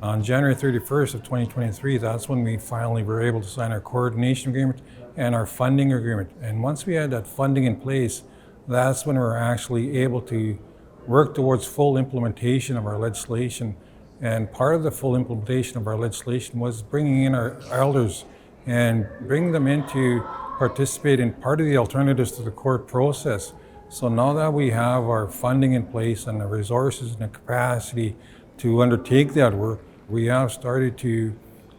On January 31st of 2023, that's when we finally were able to sign our coordination agreement and our funding agreement. And once we had that funding in place, that's when we were actually able to work towards full implementation of our legislation. And part of the full implementation of our legislation was bringing in our elders and bringing them in to participate in part of the alternatives to the court process. So now that we have our funding in place and the resources and the capacity to undertake that work, we have started to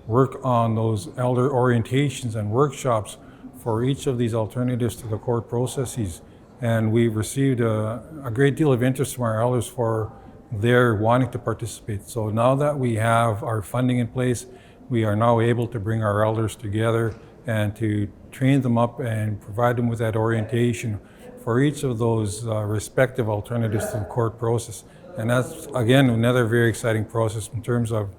work on those elder orientations and workshops for each of these alternatives to the court processes. And we've received a great deal of interest from our elders for their wanting to participate. So now that we have our funding in place, we are now able to bring our elders together and to train them up and provide them with that orientation for each of those respective alternatives to the court process. And that's, again, another very exciting process in terms of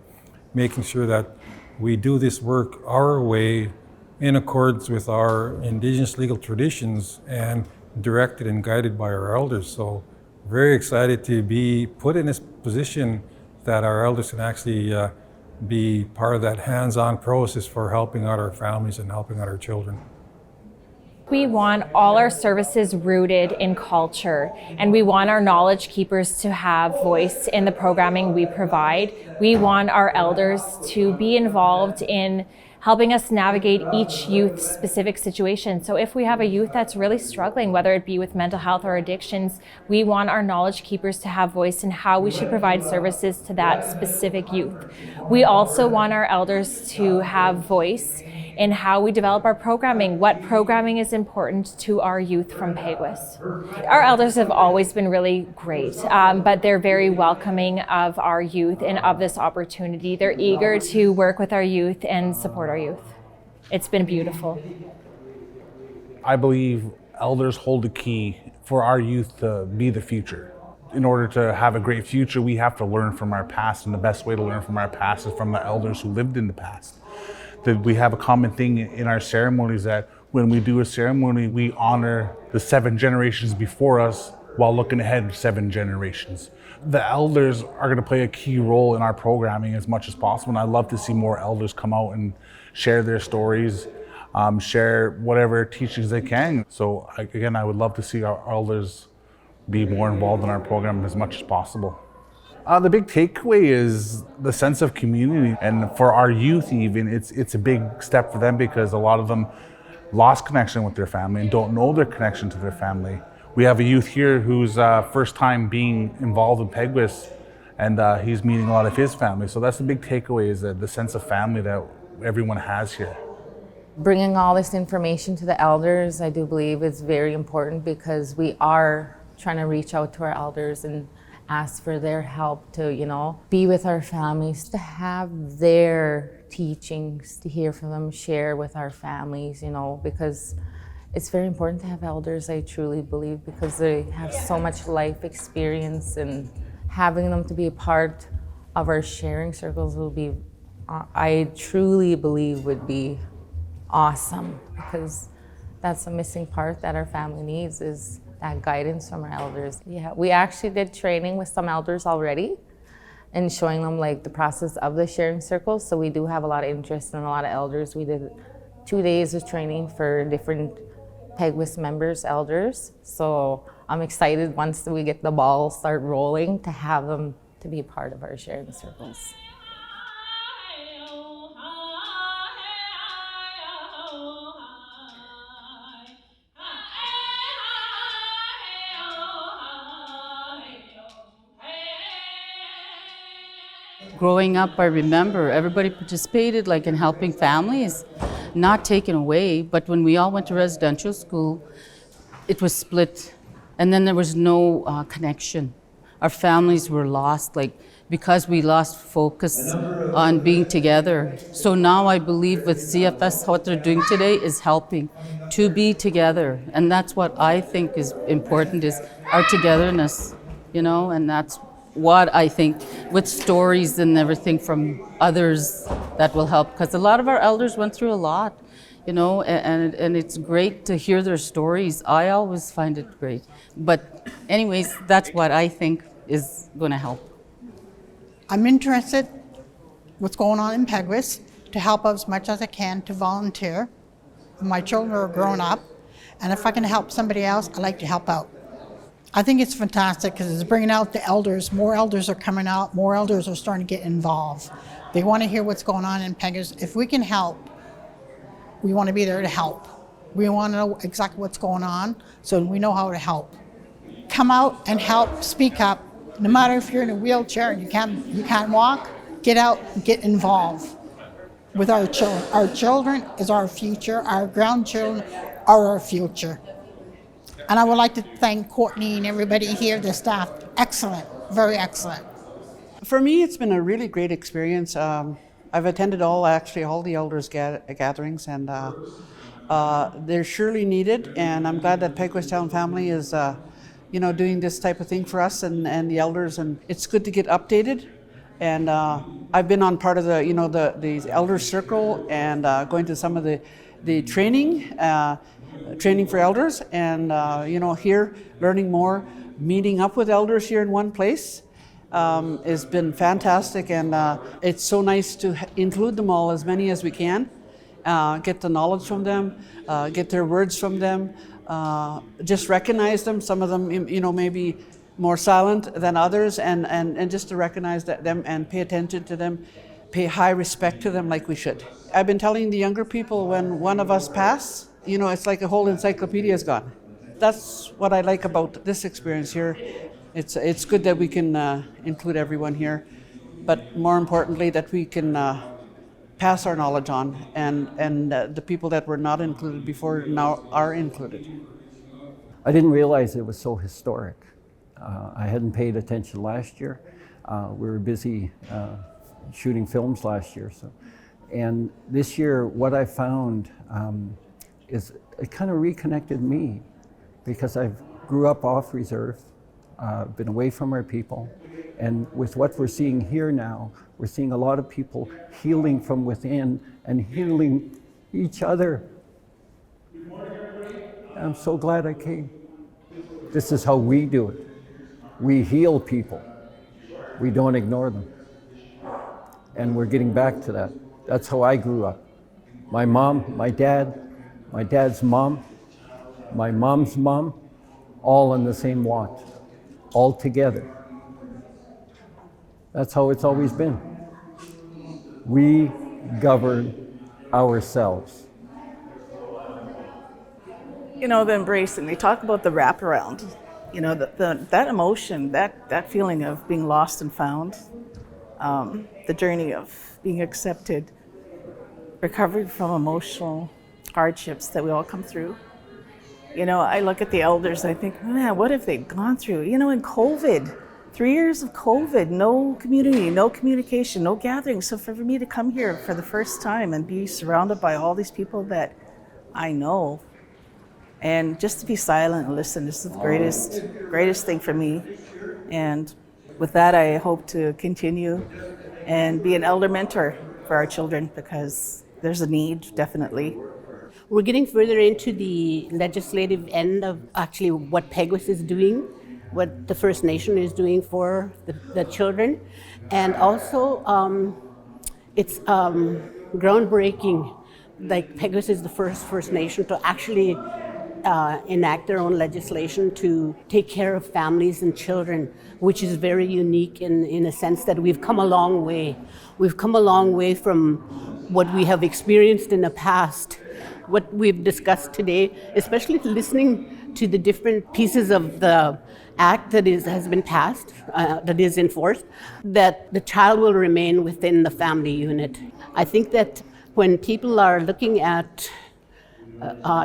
making sure that we do this work our way in accordance with our Indigenous legal traditions and directed and guided by our elders. So very excited to be put in this position that our elders can actually be part of that hands-on process for helping out our families and helping out our children. We want all our services rooted in culture, and we want our knowledge keepers to have voice in the programming we provide. We want our elders to be involved in helping us navigate each youth's specific situation. So if we have a youth that's really struggling, whether it be with mental health or addictions, we want our knowledge keepers to have voice in how we should provide services to that specific youth. We also want our elders to have voice in how we develop our programming, what programming is important to our youth from Peguis. Our elders have always been really great, but they're very welcoming of our youth and of this opportunity. They're eager to work with our youth and support our youth. It's been beautiful. I believe elders hold the key for our youth to be the future. In order to have a great future, we have to learn from our past, and the best way to learn from our past is from the elders who lived in the past. That we have a common thing in our ceremonies that when we do a ceremony, we honor the 7 generations before us while looking ahead 7 generations. The elders are going to play a key role in our programming as much as possible, and I love to see more elders come out and share their stories, share whatever teachings they can. So again, I would love to see our elders be more involved in our program as much as possible. The big takeaway is the sense of community, and for our youth even, it's a big step for them because a lot of them lost connection with their family and don't know their connection to their family. We have a youth here who's first time being involved in Peguis, and he's meeting a lot of his family. So that's the big takeaway, is the sense of family that everyone has here. Bringing all this information to the elders, I do believe is very important because we are trying to reach out to our elders and ask for their help to, be with our families, to have their teachings, to hear from them, share with our families, because it's very important to have elders, I truly believe, because they have so much life experience, and having them to be a part of our sharing circles will be, I truly believe, would be awesome, because that's a missing part that our family needs, is that guidance from our elders. Yeah, we actually did training with some elders already and showing them the process of the sharing circles. So we do have a lot of interest in a lot of elders. We did 2 days of training for different Peguis members, elders. So I'm excited once we get the ball start rolling to have them to be part of our sharing circles. Growing up, I remember everybody participated in helping families, not taken away, but when we all went to residential school, it was split, and then there was no connection. Our families were lost, because we lost focus on being together. So now I believe with CFS, what they're doing today is helping to be together, and that's what I think is important, is our togetherness, and that's what I think, with stories and everything from others, that will help, because a lot of our elders went through a lot, and it's great to hear their stories. I always find it great. But anyways, that's what I think is going to help. I'm interested what's going on in Peguis, to help out as much as I can, to volunteer. My children are grown up, and if I can help somebody else, I like to help out. I think it's fantastic because it's bringing out the elders. More elders are coming out. More elders are starting to get involved. They want to hear what's going on in Peguis. If we can help, we want to be there to help. We want to know exactly what's going on so we know how to help. Come out and help, speak up. No matter if you're in a wheelchair and you can't walk, get out and get involved with our children. Our children is our future. Our grandchildren are our future. And I would like to thank Courtney and everybody here, the staff. Excellent, very excellent. For me, it's been a really great experience. I've attended all the elders gatherings, and they're surely needed. And I'm glad that Peguis Town Family is, doing this type of thing for us and the elders. And it's good to get updated. And I've been on part of the elder circle and going to some of the training for elders, and here learning more, meeting up with elders here in one place has been fantastic, and it's so nice to include them all, as many as we can, get the knowledge from them, get their words from them, just recognize them. Some of them, maybe more silent than others, and just to recognize them and pay attention to them, pay high respect to them like we should. I've been telling the younger people, when one of us pass, it's like a whole encyclopedia is gone. That's what I like about this experience here. It's good that we can include everyone here, but more importantly that we can pass our knowledge on, and the people that were not included before now are included. I didn't realize it was so historic. I hadn't paid attention last year. We were busy shooting films last year. And this year, what I found is it kind of reconnected me, because I grew up off reserve, been away from our people. And with what we're seeing here now, we're seeing a lot of people healing from within and healing each other. I'm so glad I came. This is how we do it. We heal people. We don't ignore them. And we're getting back to that. That's how I grew up. My mom, my dad's mom, my mom's mom, all in the same lot, all together. That's how it's always been. We govern ourselves. The embracing, they talk about the wraparound, that emotion, that feeling of being lost and found, the journey of being accepted, recovery from emotional hardships that we all come through. I look at the elders, I think, man, what have they gone through? In COVID, 3 years of COVID, no community, no communication, no gathering. So for me to come here for the first time and be surrounded by all these people that I know, and just to be silent and listen, this is the greatest thing for me. And with that, I hope to continue and be an elder mentor for our children, because there's a need, definitely. We're getting further into the legislative end of actually what Peguis is doing, what the First Nation is doing for the children. And also, it's groundbreaking. Like, Peguis is the First Nation to actually enact their own legislation to take care of families and children, which is very unique in a sense that we've come a long way. We've come a long way from what we have experienced in the past, what we've discussed today, especially listening to the different pieces of the act that has been passed, that is enforced, that the child will remain within the family unit. I think that when people are looking at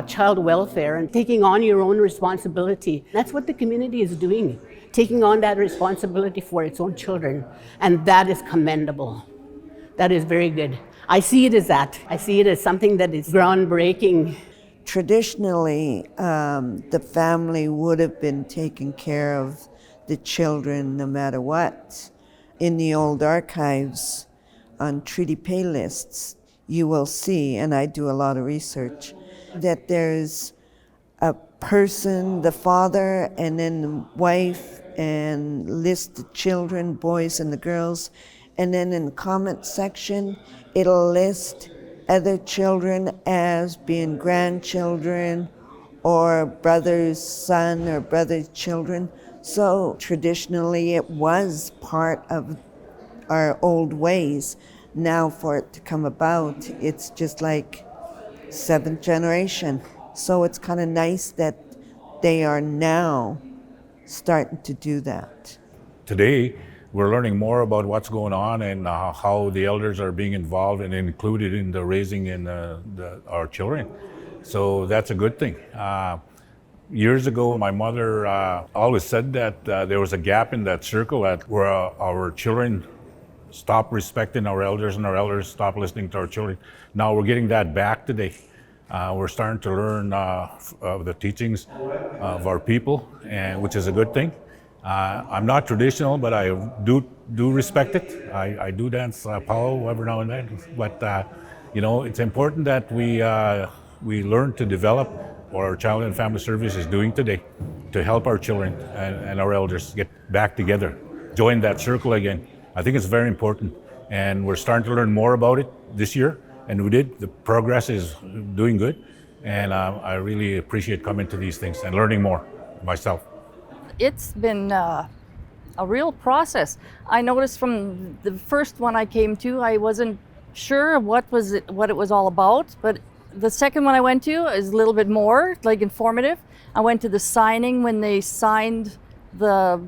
child welfare and taking on your own responsibility, that's what the community is doing, taking on that responsibility for its own children. And that is commendable. That is very good. I see it as that. I see it as something that is groundbreaking. Traditionally, the family would have been taking care of the children no matter what. In the old archives, on treaty pay lists, you will see, and I do a lot of research, that there's a person, the father, and then the wife, and list the children, boys and the girls, and then in the comment section, it'll list other children as being grandchildren or brother's son or brother's children. So traditionally it was part of our old ways. Now for it to come about, it's just like seventh generation. So it's kind of nice that they are now starting to do that. Today, we're learning more about what's going on and how the elders are being involved and included in the raising in our children. So that's a good thing. Years ago, my mother always said that there was a gap in that circle where our children stopped respecting our elders and our elders stopped listening to our children. Now we're getting that back today. We're starting to learn of the teachings of our people, which is a good thing. I'm not traditional, but I do respect it. I do dance Palo every now and then. But it's important that we learn to develop what our Child and Family Service is doing today to help our children and our elders get back together, join that circle again. I think it's very important, and we're starting to learn more about it this year, and we did. The progress is doing good, and I really appreciate coming to these things and learning more myself. It's been a real process. I noticed from the first one I came to, I wasn't sure what it was all about, but the second one I went to is a little bit more informative. I went to the signing when they signed the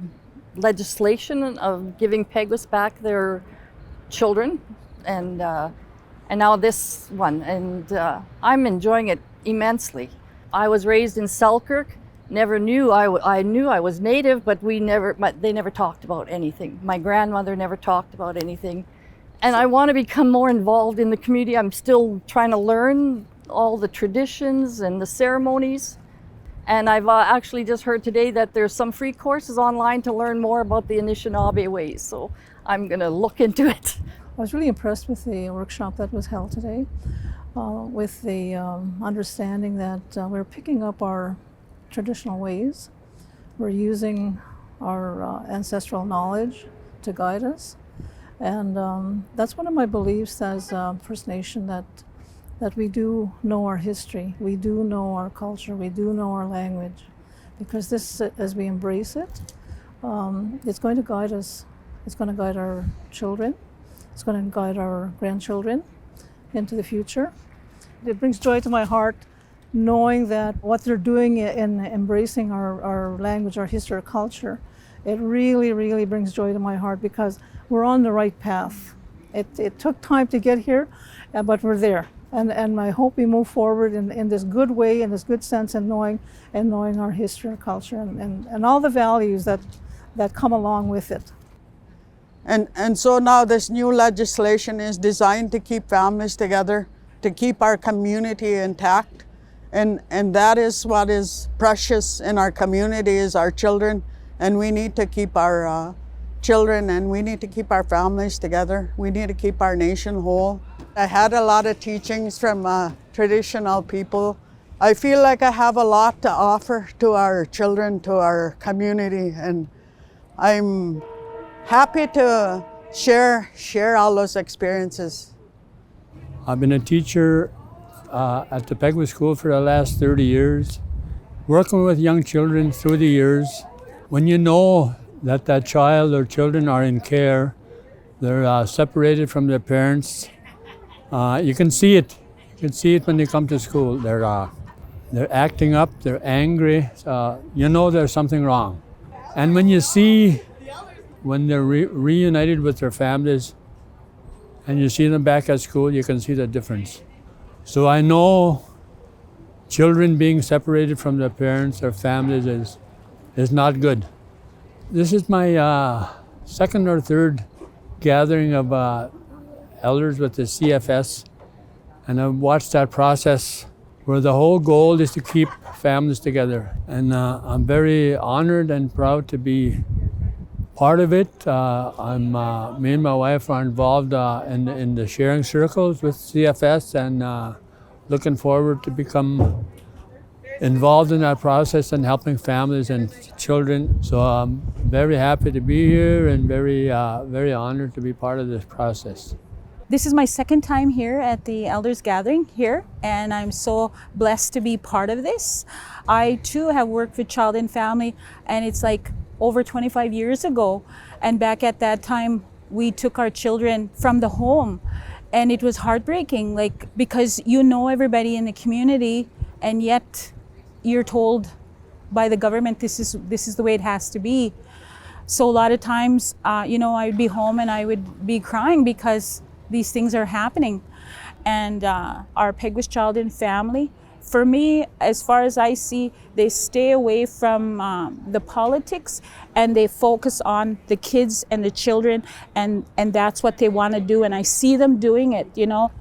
legislation of giving Peguis back their children, and now this one, and I'm enjoying it immensely. I was raised in Selkirk. Never knew I knew I was Native, but they never talked about anything. My grandmother never talked about anything, and I want to become more involved in the community. I'm still trying to learn all the traditions and the ceremonies. And I've actually just heard today that there's some free courses online to learn more about the Anishinaabe ways. So I'm going to look into it. I was really impressed with the workshop that was held today, with the understanding that we're picking up our traditional ways. We're using our ancestral knowledge to guide us. And that's one of my beliefs as First Nation, that we do know our history, we do know our culture, we do know our language, because this, as we embrace it, it's going to guide us. It's going to guide our children. It's going to guide our grandchildren into the future. It brings joy to my heart knowing that what they're doing in embracing our language, our history, our culture, it really, really brings joy to my heart, because we're on the right path. It took time to get here, but we're there. And I hope we move forward in this good way, in this good sense, and knowing our history, our culture, and all the values that come along with it. And so now this new legislation is designed to keep families together, to keep our community intact. And that is what is precious in our community, is our children. And we need to keep our children, and we need to keep our families together. We need to keep our nation whole. I had a lot of teachings from traditional people. I feel like I have a lot to offer to our children, to our community, and I'm happy to share all those experiences. I've been a teacher at the Peguis School for the last 30 years, working with young children through the years. When you know that child or children are in care, they're separated from their parents, you can see it. You can see it when they come to school. They're acting up, they're angry, you know there's something wrong. And when you see when they're reunited with their families and you see them back at school, you can see the difference. So I know children being separated from their parents or families is not good. This is my second or third gathering of elders with the CFS, and I've watched that process where the whole goal is to keep families together. And I'm very honored and proud to be part of it. Me and my wife are involved in the sharing circles with CFS, and looking forward to become involved in that process and helping families and children. So I'm very happy to be here and very honored to be part of this process. This is my second time here at the Elders Gathering here, and I'm so blessed to be part of this. I too have worked with Child and Family, and it's like over 25 years ago. And back at that time, we took our children from the home, and it was heartbreaking, like, because you know everybody in the community, and yet you're told by the government this is the way it has to be. So a lot of times, I would be home and I would be crying because these things are happening. And our Peguis Child and Family, for me, as far as I see, they stay away from the politics and they focus on the kids and the children, and that's what they want to do. And I see them doing it,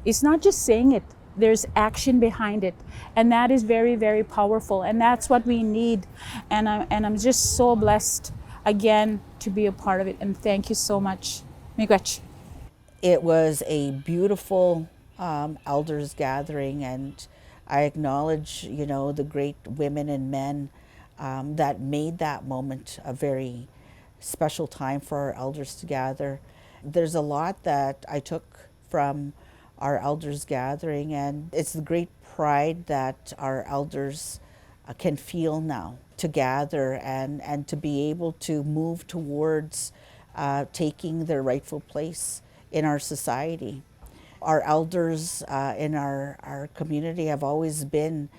It's not just saying it, there's action behind it. And that is very, very powerful. And that's what we need. And I'm just so blessed, again, to be a part of it. And thank you so much. Miigwech. It was a beautiful elders gathering, and I acknowledge, the great women and men that made that moment a very special time for our elders to gather. There's a lot that I took from our elders gathering, and it's the great pride that our elders can feel now to gather and to be able to move towards taking their rightful place in our society. Our elders in our community have always been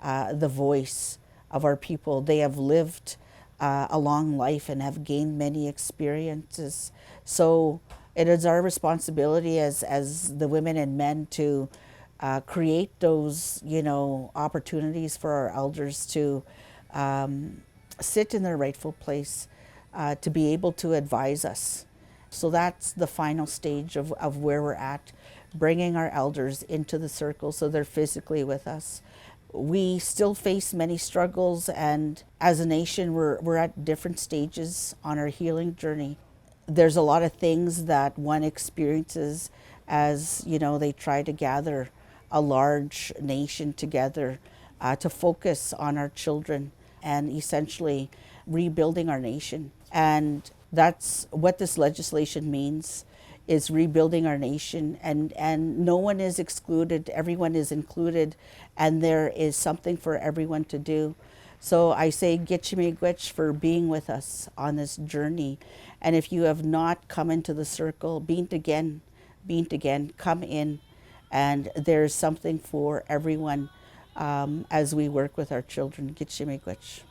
the voice of our people. They have lived a long life and have gained many experiences. So it is our responsibility as the women and men to create those, opportunities for our elders to sit in their rightful place, to be able to advise us. So that's the final stage of where we're at, bringing our elders into the circle so they're physically with us. We still face many struggles, and as a nation, we're at different stages on our healing journey. There's a lot of things that one experiences as, they try to gather a large nation together to focus on our children and essentially rebuilding our nation. And that's what this legislation means, is rebuilding our nation, and no one is excluded, everyone is included, and there is something for everyone to do. So I say Gitchimigwich for being with us on this journey. And if you have not come into the circle, being again, come in, and there's something for everyone as we work with our children. Gitchimigwich.